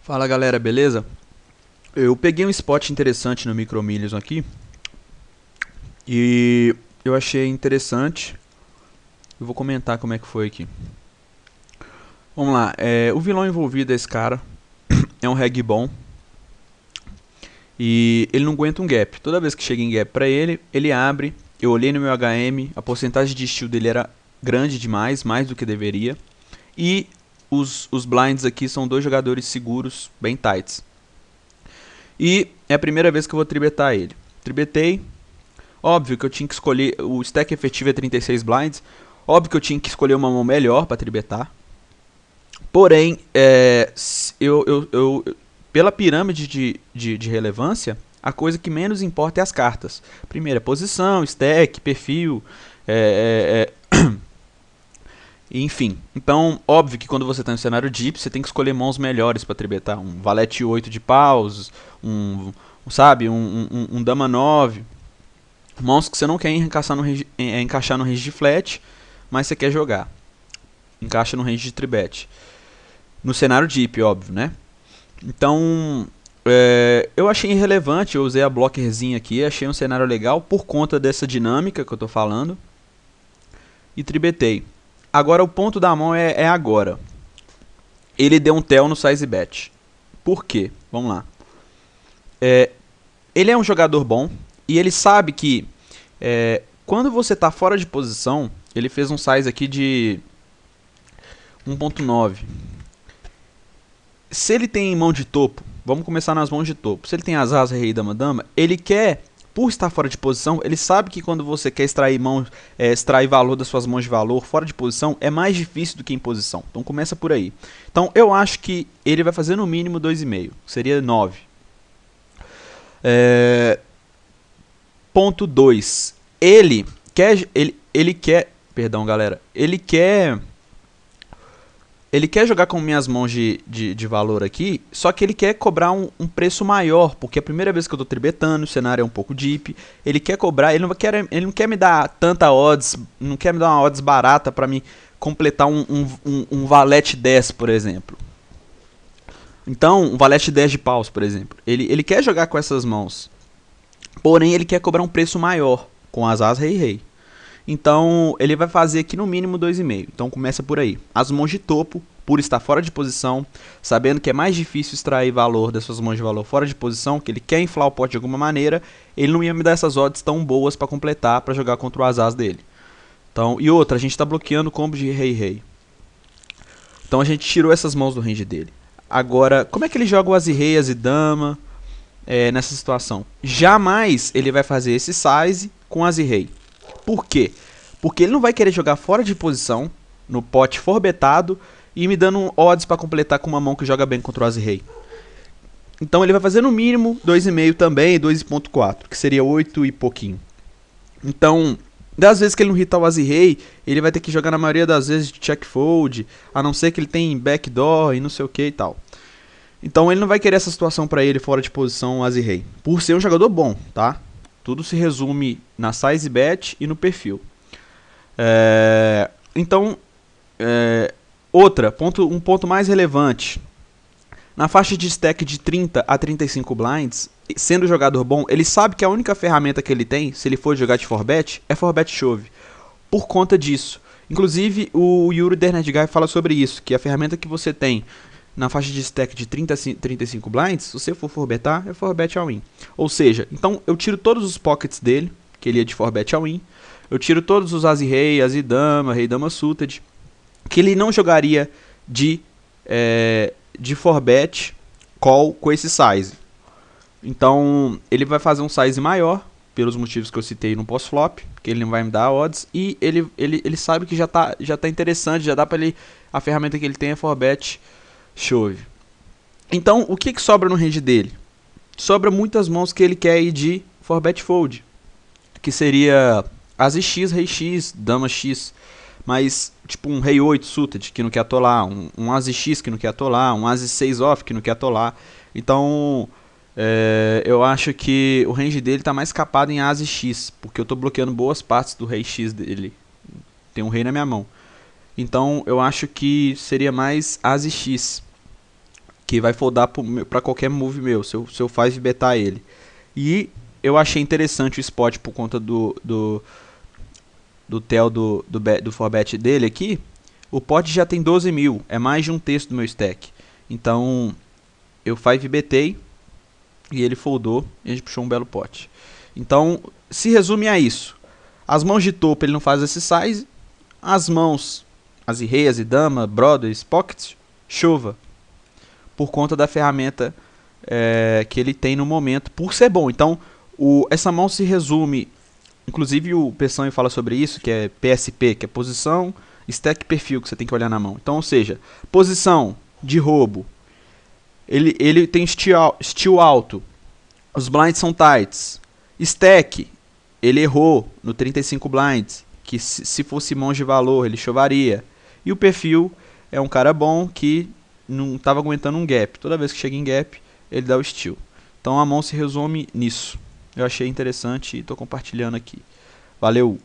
Fala galera, beleza? Eu peguei um spot interessante no Micro Millions aqui e eu achei interessante. Eu vou comentar como é que foi aqui. Vamos lá, o vilão envolvido é esse cara, é um reg bom e ele não aguenta um gap. Toda vez que chega em gap pra ele, ele abre. Eu olhei no meu HM, a porcentagem de steal dele era grande demais, mais do que deveria. E os blinds aqui são dois jogadores seguros, bem tights. E é a primeira vez que eu vou tribetar ele. Tribetei. Óbvio que eu tinha que escolher. O stack efetivo é 36 blinds. Óbvio que eu tinha que escolher uma mão melhor para tribetar. Porém, pela pirâmide de relevância, a coisa que menos importa é as cartas. Primeira posição, stack, perfil, é, é, é, enfim. Então, óbvio que quando você está no cenário deep, você tem que escolher mãos melhores para tribetar. Um valete 8 de paus, sabe, um dama 9. Mãos que você não quer encaixar no range de flat, mas você quer jogar. Encaixa no range de tribet. No cenário deep, óbvio, né? Então, eu achei irrelevante, eu usei a blockerzinha aqui, achei um cenário legal por conta dessa dinâmica que eu tô falando. E tribetei. Agora o ponto da mão é agora. Ele deu um tel no size bet. Por quê? Vamos lá. Ele é um jogador bom e ele sabe que quando você está fora de posição, ele fez um size aqui de 1.9. Se ele tem mão de topo, vamos começar nas mãos de topo. Se ele tem as asas, rei, dama, dama, ele quer, por estar fora de posição, ele sabe que quando você quer extrair valor das suas mãos de valor fora de posição, é mais difícil do que em posição. Então começa por aí. Então eu acho que ele vai fazer no mínimo 2,5, seria 9. Ponto 2. Ele quer, perdão galera, ele quer jogar com minhas mãos de valor aqui, só que ele quer cobrar um preço maior, porque é a primeira vez que eu tô tribetando, o cenário é um pouco deep, ele quer cobrar, ele não quer me dar tanta odds, não quer me dar uma odds barata para me completar um valete 10, por exemplo. Então, um valete 10 de paus, por exemplo. Ele quer jogar com essas mãos, porém ele quer cobrar um preço maior, com as as, rei, rei. Então, ele vai fazer aqui no mínimo 2,5. Então, começa por aí. As mãos de topo, por estar fora de posição, sabendo que é mais difícil extrair valor das suas mãos de valor fora de posição, que ele quer inflar o pote de alguma maneira, ele não ia me dar essas odds tão boas para completar, para jogar contra o Azaz dele. Então, e outra, a gente está bloqueando o combo de rei-rei. Então, a gente tirou essas mãos do range dele. Agora, como é que ele joga o Azir-rei, Azir-dama nessa situação? Jamais ele vai fazer esse size com Azir-rei. Por quê? Porque ele não vai querer jogar fora de posição, no pote forbetado, e me dando odds para completar com uma mão que joga bem contra o Azir-rei. Então ele vai fazer no mínimo 2,5 também, 2,4, que seria 8 e pouquinho. Então, das vezes que ele não hitar o Azir-rei, ele vai ter que jogar na maioria das vezes de check fold, a não ser que ele tenha backdoor e não sei o que e tal. Então ele não vai querer essa situação para ele fora de posição Azir-rei, por ser um jogador bom, tá? Tudo se resume na size bet e no perfil. Então, um ponto mais relevante. Na faixa de stack de 30 a 35 blinds, sendo jogador bom, ele sabe que a única ferramenta que ele tem, se ele for jogar de 4bet, é 4bet Shove. Por conta disso. Inclusive, o Yuri Dernedguy fala sobre isso, que a ferramenta que você tem na faixa de stack de 30 a 35 blinds, se você for forbetar, é forbet all-in. Ou seja, então eu tiro todos os pockets dele, que ele é de forbet all-in, eu tiro todos os Azir-rei, Azir-dama, rei-dama suited, que ele não jogaria de forbet call com esse size. Então ele vai fazer um size maior, pelos motivos que eu citei no pós-flop, que ele não vai me dar odds, e ele sabe que já tá interessante, já dá para ele, a ferramenta que ele tem é forbet Shove. Então, o que sobra no range dele? Sobra muitas mãos que ele quer ir de forbet fold, que seria As X, Rei X, Dama X, mas tipo um Rei 8 suited que não quer atolar, um As X que não quer atolar, um As 6 off que não quer atolar. Então, eu acho que o range dele está mais capado em As X, porque eu estou bloqueando boas partes do Rei X dele. Tem um Rei na minha mão. Então, eu acho que seria mais As X. que vai foldar para qualquer move meu, se eu 5betar ele. E eu achei interessante o spot por conta do tel do 4bet dele aqui. O pot já tem 12 mil, é mais de um terço do meu stack. Então eu 5betei e ele foldou e a gente puxou um belo pot. Então se resume a isso. As mãos de topo ele não faz esse size. As mãos, as rei, as dama, brothers, pockets, chova. Por conta da ferramenta que ele tem no momento, por ser bom. Então essa mão se resume, inclusive o Peçanha fala sobre isso, que é PSP, que é posição, stack, perfil, que você tem que olhar na mão. Então, ou seja, posição de roubo, ele tem steal alto, os blinds são tights. Stack, ele errou no 35 blinds, que se fosse mãos de valor ele chovaria. E o perfil é um cara bom que não estava aguentando um gap. Toda vez que chega em gap, ele dá o steal. Então a mão se resume nisso. Eu achei interessante e estou compartilhando aqui. Valeu!